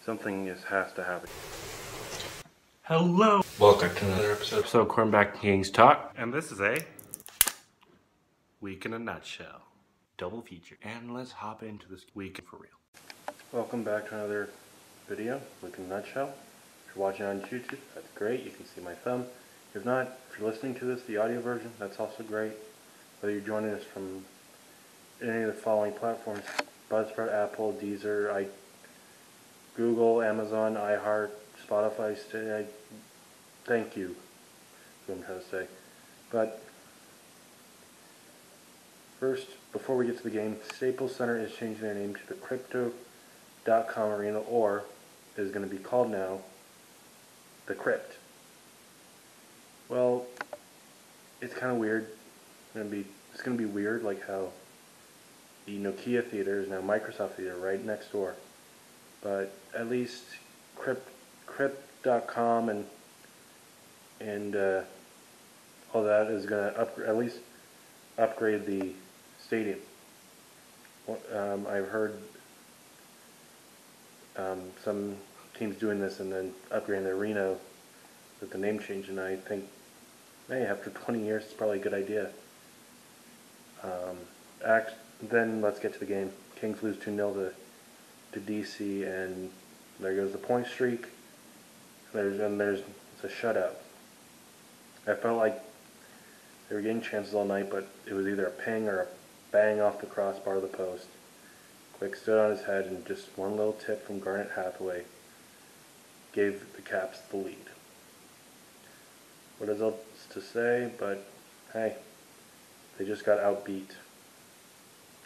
Something has to happen. Hello! Welcome to another episode. So, Cornback Kings Talk, and this is a week in a nutshell. Double feature. And let's hop into this week for real. Welcome back to another video, Week in a Nutshell. If you're watching on YouTube, that's great. You can see my thumb. If not, if you're listening to this, the audio version, that's also great. Whether you're joining us from any of the following platforms, Buzzsprout, Apple, Deezer, Google, Amazon, iHeart, Spotify, thank you, is what I'm trying to say. But first, before we get to the game, Staples Center is changing their name to the Crypto.com Arena, or is going to be called now the Crypt. Well, it's kind of weird. It's going to be weird, like how the Nokia Theater is now Microsoft Theater right next door. But at least Crypt.com and all that is going to at least upgrade the stadium. I've heard some teams doing this and then upgrading the arena with the name change, and I think, hey, after 20 years, it's probably a good idea. Then let's get to the game. Kings lose 2-0 to DC, and there goes the point streak. It's a shutout. I felt like they were getting chances all night, but it was either a ping or a bang off the crossbar of the post. Quick stood on his head, and just one little tip from Garnet Hathaway gave the Caps the lead. What else to say, but hey, they just got outbeat.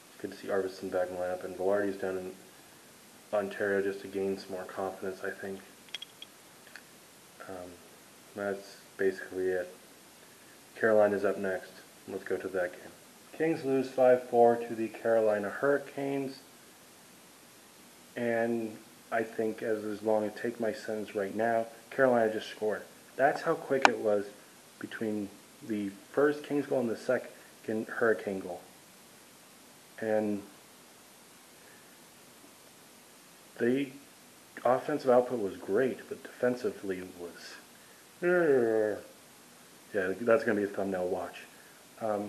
It's good to see Arvidsson back in the lineup, and Velarde's down in Ontario just to gain some more confidence, I think. That's basically it. Carolina's up next. Let's go to that game. Kings lose 5-4 to the Carolina Hurricanes. And I think, as long as I take my sentence right now, Carolina just scored. That's how quick it was between the first Kings goal and the second Hurricane goal. And the offensive output was great, but defensively was... Yeah, that's going to be a thumbnail watch. I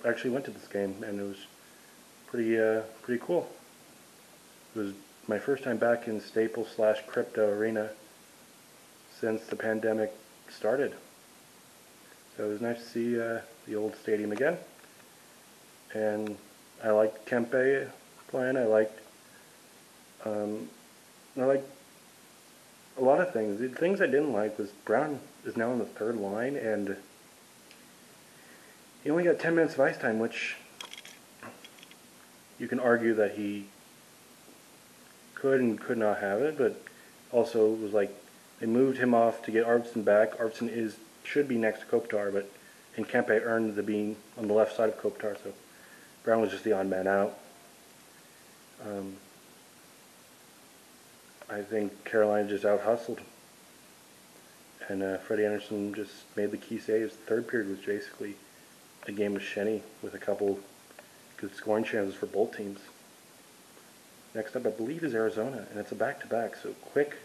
actually went to this game, and it was pretty cool. It was my first time back in Staples/Crypto Arena since the pandemic started. So it was nice to see the old stadium again. And I liked Kempe playing. I liked a lot of things. The things I didn't like was Brown is now on the third line, and he only got 10 minutes of ice time, which you can argue that he could and could not have it, but also it was like they moved him off to get Arvidsson back. Arvidsson should be next to Kopitar, and Kempe earned the being on the left side of Kopitar, so Brown was just the odd man out. I think Carolina just out-hustled. And Freddie Anderson just made the key saves. The third period was basically a game of shenny with a couple good scoring chances for both teams. Next up, I believe, is Arizona, and it's a back-to-back. So Quick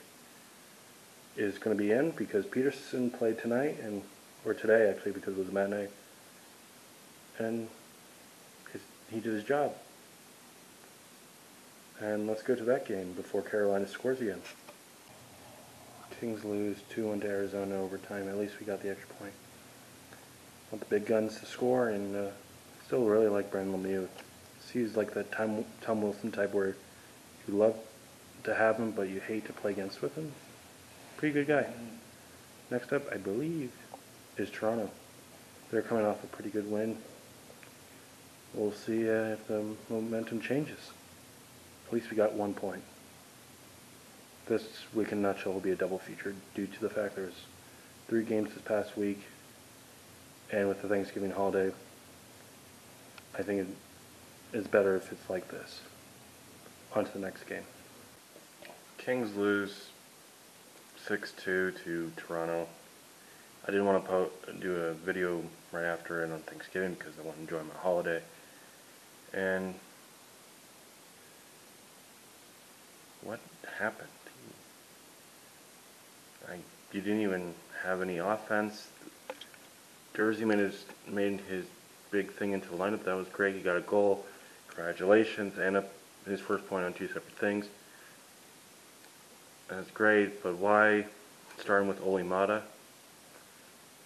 is going to be in because Peterson played tonight, or today, actually, because it was a matinee. And he did his job. And let's go to that game before Carolina scores again. Kings lose 2-1 to Arizona overtime. At least we got the extra point. Want the big guns to score, and still really like Brendan Lemieux. He's like that Tom Wilson type where you love to have him, but you hate to play against with him. Pretty good guy. Next up, I believe, is Toronto. They're coming off a pretty good win. We'll see if the momentum changes. At least we got 1 point. This week in a nutshell will be a double feature due to the fact there's 3 games this past week, and with the Thanksgiving holiday, I think it is better if it's like this. On to the next game. Kings lose 6-2 to Toronto. I didn't want to do a video right after it on Thanksgiving because I want to enjoy my holiday. And what happened? You didn't even have any offense. Jersey made his big thing into the lineup. That was great. He got a goal. Congratulations. And his first point on two separate things. That's great, but why starting with Olimata?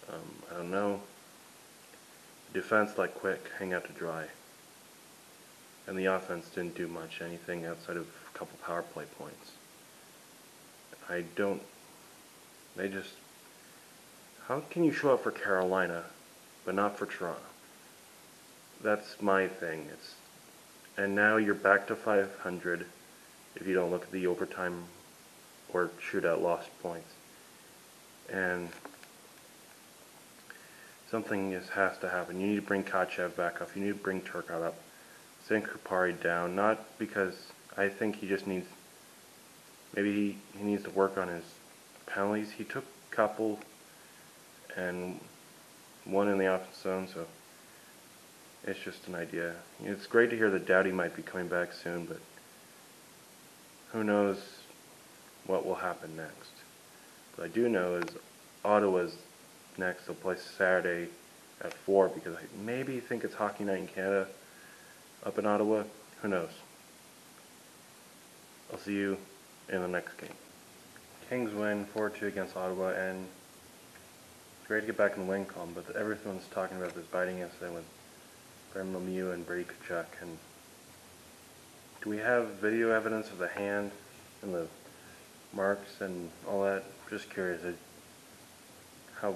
I don't know. Defense let quick, hang out to dry. And the offense didn't do much, anything outside of a couple power play points. How can you show up for Carolina, but not for Toronto? That's my thing. And now you're back to 500 if you don't look at the overtime or shootout lost points. And something has to happen. You need to bring Kachev back up. You need to bring Turcotte up. Send Kupari down. Not because I think he just needs, maybe he needs to work on his penalties. He took a couple and one in the offensive zone, so it's just an idea. It's great to hear that Doughty might be coming back soon, but who knows what will happen next. What I do know is Ottawa's next. They'll play Saturday at 4 because I maybe think it's Hockey Night in Canada up in Ottawa. Who knows? I'll see you in the next game. Kings win 4-2 against Ottawa, and it's great to get back in the win column, but everyone's talking about this biting incident with Brendan Lemieux and Brady Tkachuk, and do we have video evidence of the hand and the marks and all that? I'm just curious how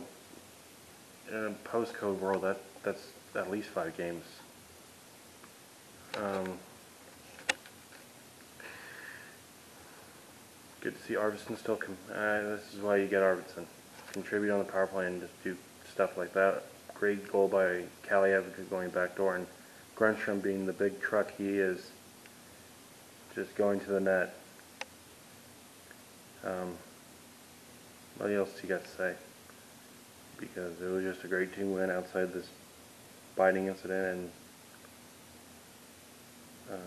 in a post-code world that's at least 5 games. Good to see Arvidsson still this is why you get Arvidsson. Contribute on the power play and just do stuff like that. Great goal by Kaliev going backdoor, and Grunstrom being the big truck he is, just going to the net. What else you got to say? Because it was just a great team win outside this biting incident, and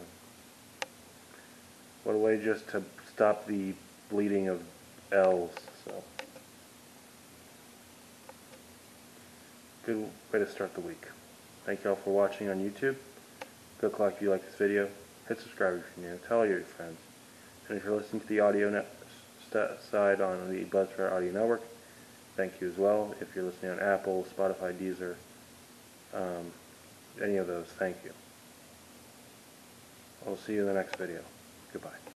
what a way just to stop the bleeding of L's. So good way to start the week. Thank you all for watching on YouTube. Good luck if you like this video. Hit subscribe if you're new. Tell all your friends. And if you're listening to the audio side on the Buzzsprout Audio Network, thank you as well. If you're listening on Apple, Spotify, Deezer, any of those, thank you. I'll see you in the next video. Goodbye.